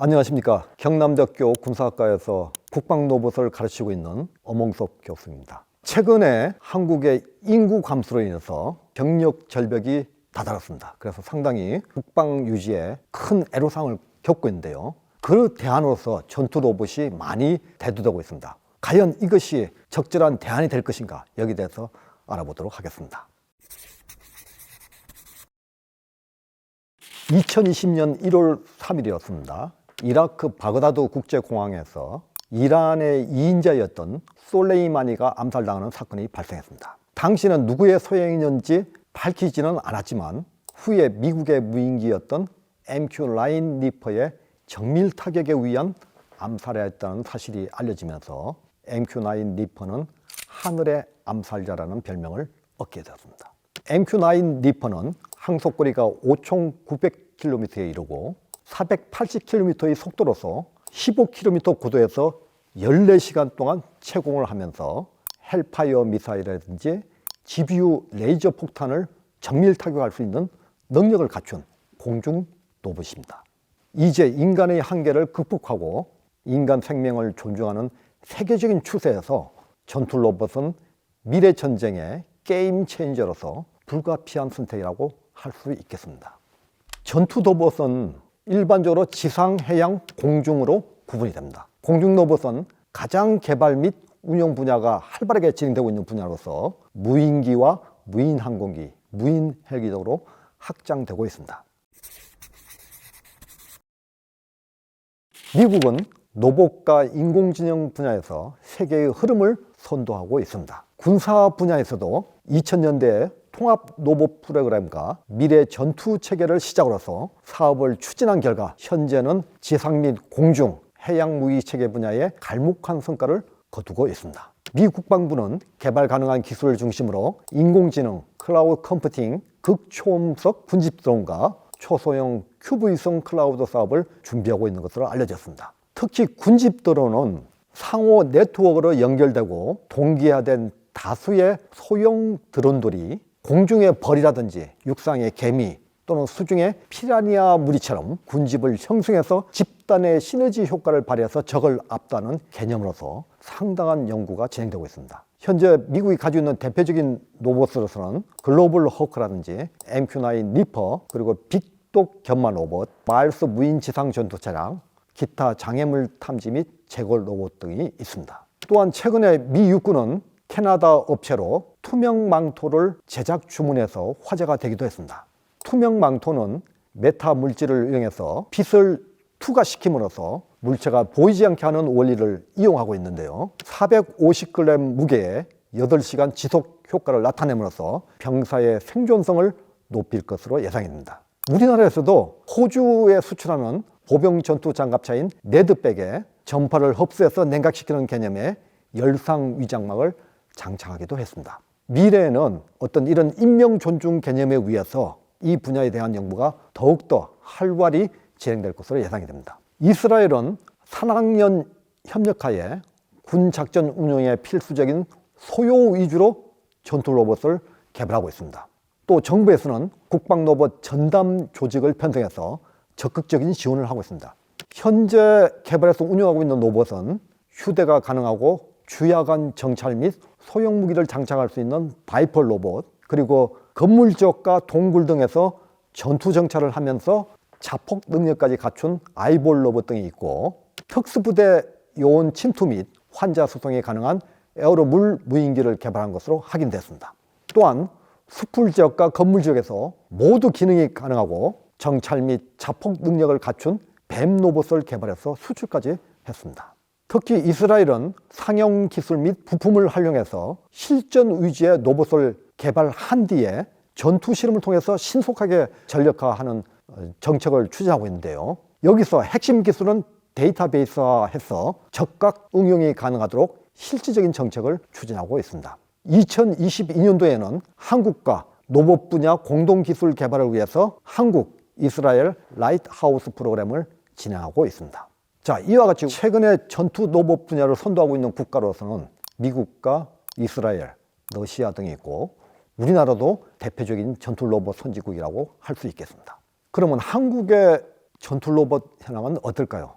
안녕하십니까. 경남대학교 군사학과에서 국방로봇을 가르치고 있는 엄홍섭 교수입니다. 최근에 한국의 인구 감소로 인해서 병력 절벽이 다다랐습니다. 그래서 상당히 국방 유지에 큰 애로사항을 겪고 있는데요. 그 대안으로서 전투 로봇이 많이 대두되고 있습니다. 과연 이것이 적절한 대안이 될 것인가, 여기에 대해서 알아보도록 하겠습니다. 2020년 1월 3일이었습니다. 이라크 바그다드 국제공항에서 이란의 2인자였던 솔레이마니가 암살당하는 사건이 발생했습니다. 당시는 누구의 소행이었는지 밝히지는 않았지만 후에 미국의 무인기였던 MQ-9 리퍼의 정밀 타격에 의한 암살이었다는 사실이 알려지면서 MQ-9 리퍼는 하늘의 암살자라는 별명을 얻게 되었습니다. MQ-9 리퍼는 항속거리가 5,900km에 이르고 480km의 속도로서 15km 고도에서 14시간 동안 채공을 하면서 헬파이어 미사일이라든지 GBU 레이저 폭탄을 정밀 타격할 수 있는 능력을 갖춘 공중 로봇입니다. 이제 인간의 한계를 극복하고 인간 생명을 존중하는 세계적인 추세에서 전투 로봇은 미래 전쟁의 게임 체인저로서 불가피한 선택이라고 할 수 있겠습니다. 전투 로봇은 일반적으로 지상, 해양, 공중으로 구분이 됩니다. 공중 로봇은 가장 개발 및 운영 분야가 활발하게 진행되고 있는 분야로서 무인기와 무인 항공기, 무인 헬기 등으로 확장되고 있습니다. 미국은 로봇과 인공지능 분야에서 세계의 흐름을 선도하고 있습니다. 군사 분야에서도 2000년대에 통합 로봇 프로그램과 미래 전투 체계를 시작으로서 사업을 추진한 결과 현재는 지상 및 공중, 해양 무기 체계 분야에 갈목한 성과를 거두고 있습니다. 미 국방부는 개발 가능한 기술을 중심으로 인공지능, 클라우드 컴퓨팅, 극초음속 군집 드론과 초소형 큐브위성 클라우드 사업을 준비하고 있는 것으로 알려졌습니다. 특히 군집 드론은 상호 네트워크로 연결되고 동기화된 다수의 소형 드론들이 공중의 벌이라든지 육상의 개미 또는 수중의 피라니아 무리처럼 군집을 형성해서 집단의 시너지 효과를 발휘해서 적을 압도하는 개념으로서 상당한 연구가 진행되고 있습니다. 현재 미국이 가지고 있는 대표적인 로봇으로서는 글로벌 호크라든지 MQ-9 리퍼, 그리고 빅독 견마 로봇, 마일스 무인 지상 전투 차량, 기타 장애물 탐지 및 제거 로봇 등이 있습니다. 또한 최근에 미 육군은 캐나다 업체로 투명 망토를 제작 주문해서 화제가 되기도 했습니다. 투명 망토는 메타 물질을 이용해서 빛을 투과시킴으로써 물체가 보이지 않게 하는 원리를 이용하고 있는데요. 450g 무게에 8시간 지속 효과를 나타냄으로써 병사의 생존성을 높일 것으로 예상됩니다. 우리나라에서도 호주에 수출하는 보병 전투 장갑차인 레드백에 전파를 흡수해서 냉각시키는 개념의 열상 위장막을 장착하기도 했습니다. 미래에는 어떤 이런 인명 존중 개념에 의해서 이 분야에 대한 연구가 더욱더 활발히 진행될 것으로 예상이 됩니다. 이스라엘은 산학연 협력하에 군 작전 운영에 필수적인 소요 위주로 전투 로봇을 개발하고 있습니다. 또 정부에서는 국방 로봇 전담 조직을 편성해서 적극적인 지원을 하고 있습니다. 현재 개발해서 운영하고 있는 로봇은 휴대가 가능하고 주야간 정찰 및 소형 무기를 장착할 수 있는 바이퍼 로봇, 그리고 건물 지역과 동굴 등에서 전투 정찰을 하면서 자폭 능력까지 갖춘 아이볼 로봇 등이 있고, 특수부대 요원 침투 및 환자 수송이 가능한 에어로물 무인기를 개발한 것으로 확인됐습니다. 또한 숲풀 지역과 건물 지역에서 모두 기능이 가능하고 정찰 및 자폭 능력을 갖춘 뱀 로봇을 개발해서 수출까지 했습니다. 특히 이스라엘은 상용 기술 및 부품을 활용해서 실전 위주의 로봇을 개발한 뒤에 전투 실험을 통해서 신속하게 전력화하는 정책을 추진하고 있는데요. 여기서 핵심 기술은 데이터베이스화해서 적각 응용이 가능하도록 실질적인 정책을 추진하고 있습니다. 2022년도에는 한국과 로봇 분야 공동기술 개발을 위해서 한국, 이스라엘 라이트하우스 프로그램을 진행하고 있습니다. 자, 이와 같이 최근에 전투 로봇 분야를 선도하고 있는 국가로서는 미국과 이스라엘, 러시아 등이 있고, 우리나라도 대표적인 전투 로봇 선진국이라고 할 수 있겠습니다. 그러면 한국의 전투 로봇 현황은 어떨까요?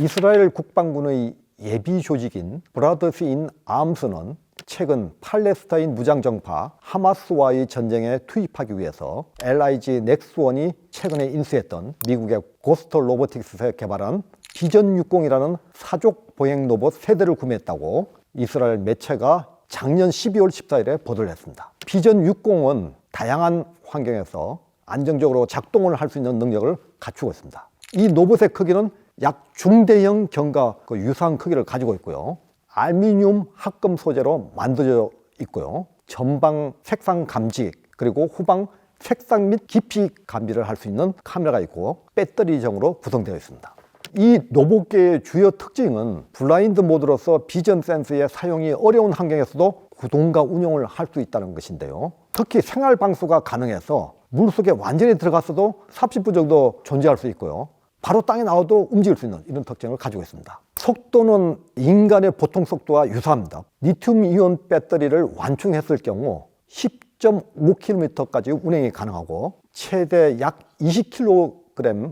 이스라엘 국방군의 예비 조직인 브라더스 인 암스는 최근 팔레스타인 무장정파 하마스와의 전쟁에 투입하기 위해서 LIG 넥스원이 최근에 인수했던 미국의 고스트 로보틱스에서 개발한 비전 60이라는 사족 보행 로봇 3대를 구매했다고 이스라엘 매체가 작년 12월 14일에 보도를 했습니다. 비전 60은 다양한 환경에서 안정적으로 작동을 할 수 있는 능력을 갖추고 있습니다. 이 로봇의 크기는 약 중대형 경과 유사한 크기를 가지고 있고요. 알루미늄 합금 소재로 만들어져 있고요. 전방 색상 감지 그리고 후방 색상 및 깊이 감지를 할 수 있는 카메라가 있고 배터리정으로 구성되어 있습니다. 이 로봇계의 주요 특징은 블라인드 모드로서 비전 센서의 사용이 어려운 환경에서도 구동과 운용을 할 수 있다는 것인데요. 특히 생활 방수가 가능해서 물속에 완전히 들어갔어도 30분 정도 존재할 수 있고요. 바로 땅에 나와도 움직일 수 있는 이런 특징을 가지고 있습니다. 속도는 인간의 보통 속도와 유사합니다. 리튬 이온 배터리를 완충했을 경우 10.5km까지 운행이 가능하고 최대 약 20kg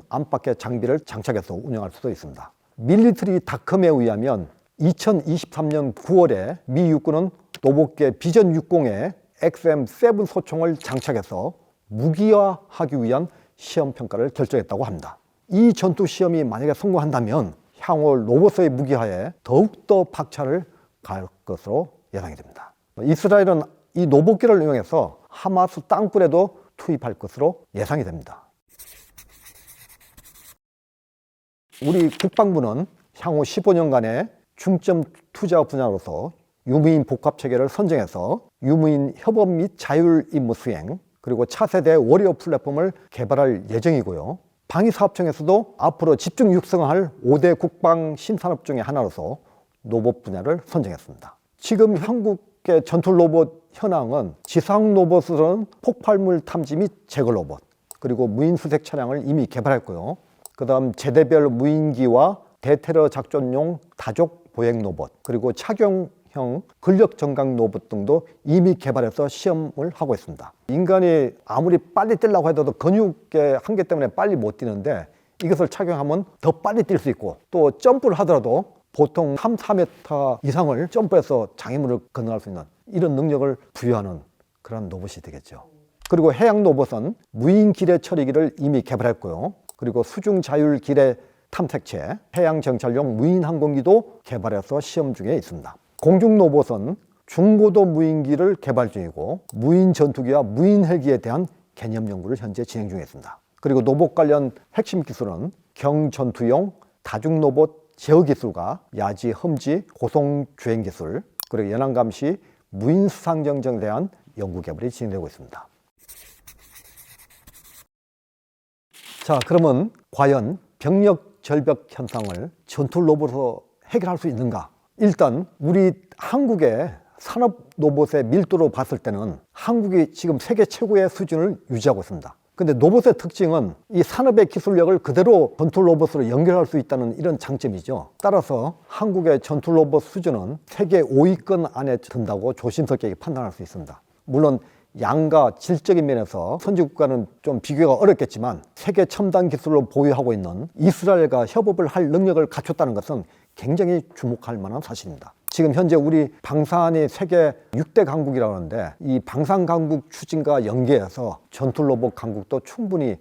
안팎의 장비를 장착해서 운영할 수도 있습니다. 밀리터리닷컴에 의하면 2023년 9월에 미 육군은 로봇계 비전 60에 XM7 소총을 장착해서 무기화하기 위한 시험 평가를 결정했다고 합니다. 이 전투 시험이 만약에 성공한다면 향후 로봇의 무기화에 더욱더 박차를 가할 것으로 예상이 됩니다. 이스라엘은 이 로봇기를 이용해서 하마스 땅굴에도 투입할 것으로 예상이 됩니다. 우리 국방부는 향후 15년간의 중점 투자 분야로서 유무인 복합체계를 선정해서 유무인 협업 및 자율 임무 수행 그리고 차세대 워리어 플랫폼을 개발할 예정이고요. 방위사업청에서도 앞으로 집중 육성할 5대 국방 신산업 중에 하나로서 로봇 분야를 선정했습니다. 지금 한국의 전투 로봇 현황은 지상 로봇으로는 폭발물 탐지 및 제거 로봇, 그리고 무인 수색 차량을 이미 개발했고요. 그 다음 제대별 무인기와 대테러 작전용 다족 보행 로봇, 그리고 착용형 근력 정강 로봇 등도 이미 개발해서 시험을 하고 있습니다. 인간이 아무리 빨리 뛰려고 해도 근육의 한계 때문에 빨리 못 뛰는데 이것을 착용하면 더 빨리 뛸 수 있고 또 점프를 하더라도 보통 3, 4m 이상을 점프해서 장애물을 건너갈 수 있는 이런 능력을 부여하는 그런 로봇이 되겠죠. 그리고 해양 로봇은 무인 기뢰 처리기를 이미 개발했고요. 그리고 수중 자율 기뢰 탐색체, 해양 정찰용 무인 항공기도 개발해서 시험 중에 있습니다. 공중 로봇은 중고도 무인기를 개발 중이고 무인 전투기와 무인 헬기에 대한 개념 연구를 현재 진행 중에 있습니다. 그리고 로봇 관련 핵심 기술은 경전투용 다중 로봇 제어 기술과 야지 험지 고속 주행 기술, 그리고 연안 감시 무인 수상 정정에 대한 연구 개발이 진행되고 있습니다. 자, 그러면 과연 병력 절벽 현상을 전투 로봇으로 해결할 수 있는가? 일단 우리 한국의 산업 로봇의 밀도로 봤을 때는 한국이 지금 세계 최고의 수준을 유지하고 있습니다. 근데 로봇의 특징은 이 산업의 기술력을 그대로 전투 로봇으로 연결할 수 있다는 이런 장점이죠. 따라서 한국의 전투 로봇 수준은 세계 5위권 안에 든다고 조심스럽게 판단할 수 있습니다. 물론 양과 질적인 면에서 선진국과는 좀 비교가 어렵겠지만 세계 첨단 기술을 보유하고 있는 이스라엘과 협업을 할 능력을 갖췄다는 것은 굉장히 주목할 만한 사실입니다. 지금 현재 우리 방산이 세계 6대 강국이라고 하는데 이 방산 강국 추진과 연계해서 전투 로봇 강국도 충분히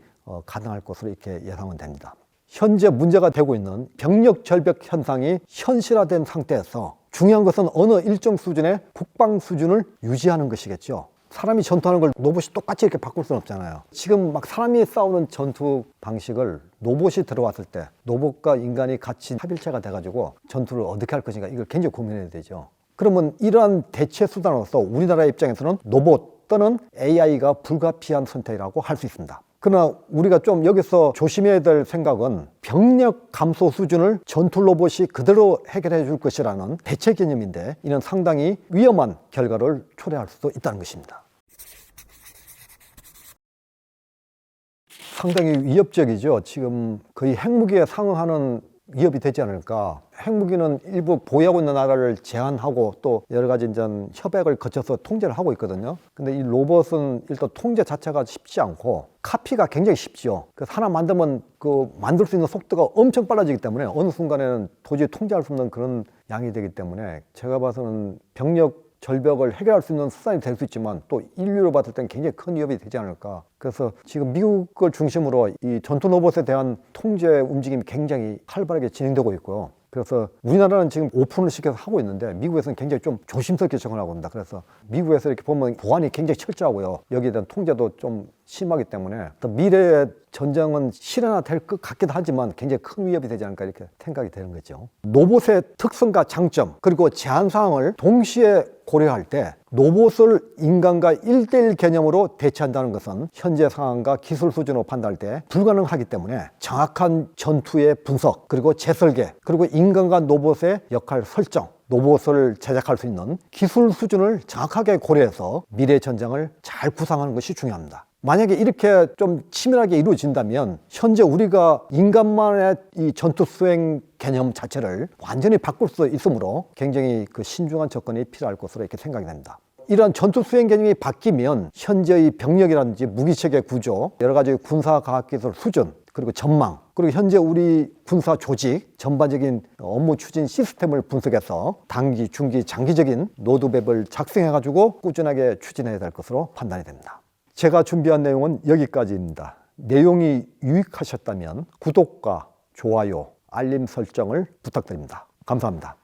가능할 것으로 이렇게 예상은 됩니다. 현재 문제가 되고 있는 병력 절벽 현상이 현실화된 상태에서 중요한 것은 어느 일정 수준의 국방 수준을 유지하는 것이겠죠. 사람이 전투하는 걸 로봇이 똑같이 이렇게 바꿀 수는 없잖아요. 지금 막 사람이 싸우는 전투 방식을 로봇이 들어왔을 때 로봇과 인간이 같이 합일체가 돼가지고 전투를 어떻게 할 것인가 이걸 굉장히 고민해야 되죠. 그러면 이러한 대체 수단으로서 우리나라의 입장에서는 로봇 또는 AI가 불가피한 선택이라고 할 수 있습니다. 그러나 우리가 좀 여기서 조심해야 될 생각은 병력 감소 수준을 전투 로봇이 그대로 해결해 줄 것이라는 대체 개념인데 이는 상당히 위험한 결과를 초래할 수도 있다는 것입니다. 상당히 위협적이죠. 지금 거의 핵무기에 상응하는 위협이 되지 않을까. 핵무기는 일부 보유하고 있는 나라를 제한하고 또 여러 가지 이제 협약을 거쳐서 통제를 하고 있거든요. 근데 이 로봇은 일단 통제 자체가 쉽지 않고 카피가 굉장히 쉽죠. 그래서 하나 만들면 그 만들 수 있는 속도가 엄청 빨라지기 때문에 어느 순간에는 도저히 통제할 수 없는 그런 양이 되기 때문에 제가 봐서는 병력 절벽을 해결할 수 있는 수단이 될 수 있지만 또 인류로 봤을 때는 굉장히 큰 위협이 되지 않을까. 그래서 지금 미국을 중심으로 이 전투 로봇에 대한 통제 움직임이 굉장히 활발하게 진행되고 있고요. 그래서 우리나라는 지금 오픈을 시켜서 하고 있는데 미국에서는 굉장히 좀 조심스럽게 접근하고 있습니다. 그래서 미국에서 이렇게 보면 보안이 굉장히 철저하고요. 여기에 대한 통제도 좀 심하기 때문에 또 미래의 전쟁은 실현화될 것 같기도 하지만 굉장히 큰 위협이 되지 않을까 이렇게 생각이 되는 거죠. 로봇의 특성과 장점 그리고 제한 사항을 동시에 고려할 때 로봇을 인간과 1대1 개념으로 대체한다는 것은 현재 상황과 기술 수준으로 판단할 때 불가능하기 때문에 정확한 전투의 분석 그리고 재설계 그리고 인간과 로봇의 역할 설정 로봇을 제작할 수 있는 기술 수준을 정확하게 고려해서 미래 전쟁을 잘 구상하는 것이 중요합니다. 만약에 이렇게 좀 치밀하게 이루어진다면 현재 우리가 인간만의 이 전투 수행 개념 자체를 완전히 바꿀 수 있으므로 굉장히 그 신중한 접근이 필요할 것으로 이렇게 생각이 됩니다. 이런 전투 수행 개념이 바뀌면 현재의 병력이라든지 무기체계 구조, 여러 가지 군사과학기술 수준, 그리고 전망, 그리고 현재 우리 군사 조직 전반적인 업무 추진 시스템을 분석해서 단기, 중기, 장기적인 로드맵을 작성해가지고 꾸준하게 추진해야 될 것으로 판단이 됩니다. 제가 준비한 내용은 여기까지입니다. 내용이 유익하셨다면 구독과 좋아요, 알림 설정을 부탁드립니다. 감사합니다.